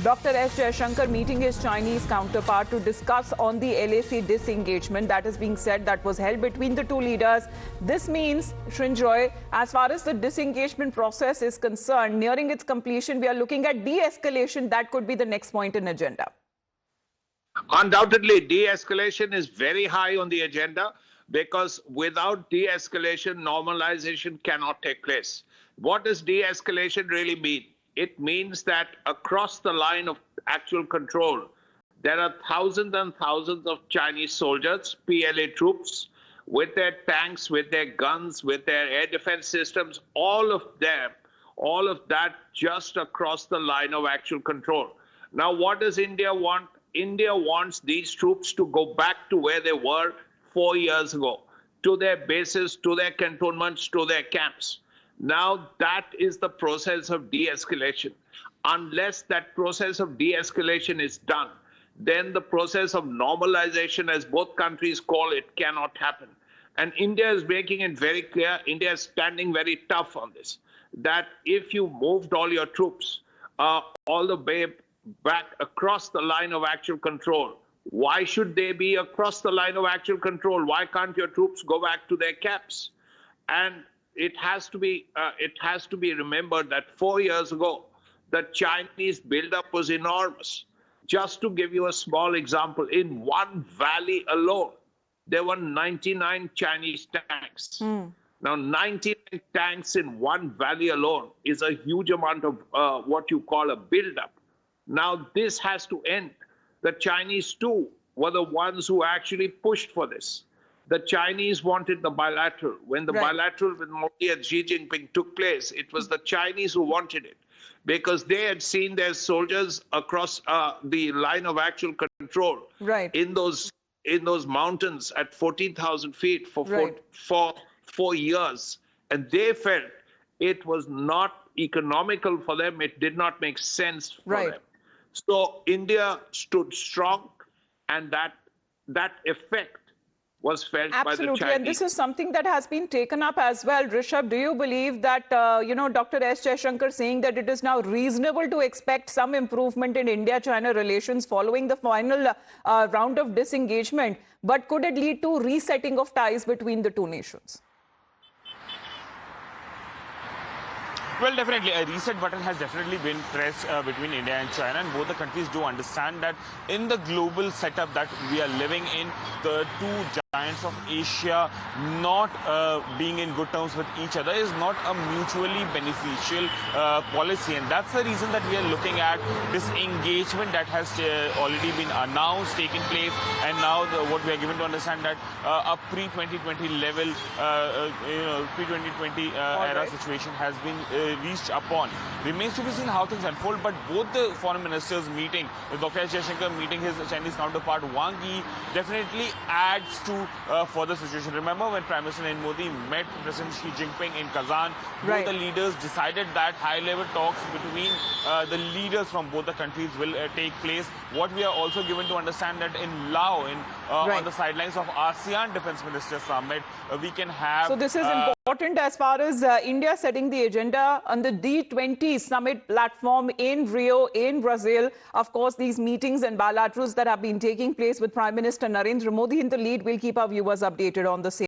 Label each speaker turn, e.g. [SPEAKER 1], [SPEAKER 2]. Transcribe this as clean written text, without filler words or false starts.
[SPEAKER 1] Dr. S. Jaishankar meeting his Chinese counterpart to discuss on the LAC disengagement that is being said that was held between the two leaders. This means, Srinjoy, as far as the disengagement process is concerned, nearing its completion, we are looking at de-escalation. That could be the next point in agenda.
[SPEAKER 2] Undoubtedly, de-escalation is very high on the agenda because without de-escalation, normalization cannot take place. What does de-escalation really mean? It means that across the line of actual control, there are thousands and thousands of Chinese soldiers, PLA troops, with their tanks, with their guns, with their air defense systems, all of that just across the line of actual control. Now, what does India want? India wants these troops to go back to where they were 4 years ago, to their bases, to their cantonments, to their camps. Now, that is the process of de-escalation. Unless that process of de-escalation is done, then the process of normalization, as both countries call it, cannot happen. And India is making it very clear, India is standing very tough on this, that if you moved all your troops all the way back across the line of actual control, why should they be across the line of actual control? Why can't your troops go back to their camps? And it has to be remembered that 4 years ago, the Chinese buildup was enormous. Just to give you a small example, in one valley alone, there were 99 Chinese tanks. Now, 99 tanks in one valley alone is a huge amount of what you call a buildup. Now, this has to end. The Chinese, too, were the ones who actually pushed for this. The Chinese wanted the bilateral. When the bilateral with Modi and Xi Jinping took place, it was the Chinese who wanted it because they had seen their soldiers across the line of actual control in those mountains at 14,000 feet for 4 years. And they felt it was not economical for them. It did not make sense for them. So India stood strong, and that effect was felt by the Chinese.
[SPEAKER 1] And this is something that has been taken up as well. Rishabh, do you believe that, Dr. S. Jaishankar saying that it is now reasonable to expect some improvement in India-China relations following the final round of disengagement, but could it lead to resetting of ties between the two nations?
[SPEAKER 3] Well, definitely, a reset button has definitely been pressed between India and China, and both the countries do understand that in the global setup that we are living in, the two giants of Asia not being in good terms with each other is not a mutually beneficial policy, and that's the reason that we are looking at this engagement that has already been announced, taken place, and now what we are given to understand that a pre-2020 level, pre-2020 era situation has been reached upon. Remains to be seen how things unfold, but both the foreign ministers meeting, Dr. S. Jaishankar meeting his Chinese counterpart Wang Yi, definitely adds to further situation. Remember when Prime Minister Narendra Modi met President Xi Jinping in Kazan, both the leaders decided that high-level talks between the leaders from both the countries will take place. What we are also given to understand that in Laos, on the sidelines of ASEAN Defense Minister Summit, we can have...
[SPEAKER 1] So this is important as far as India setting the agenda on the D20 summit platform in Rio, in Brazil. Of course, these meetings and bilaterals that have been taking place with Prime Minister Narendra Modi in the lead will keep our viewers updated on the same.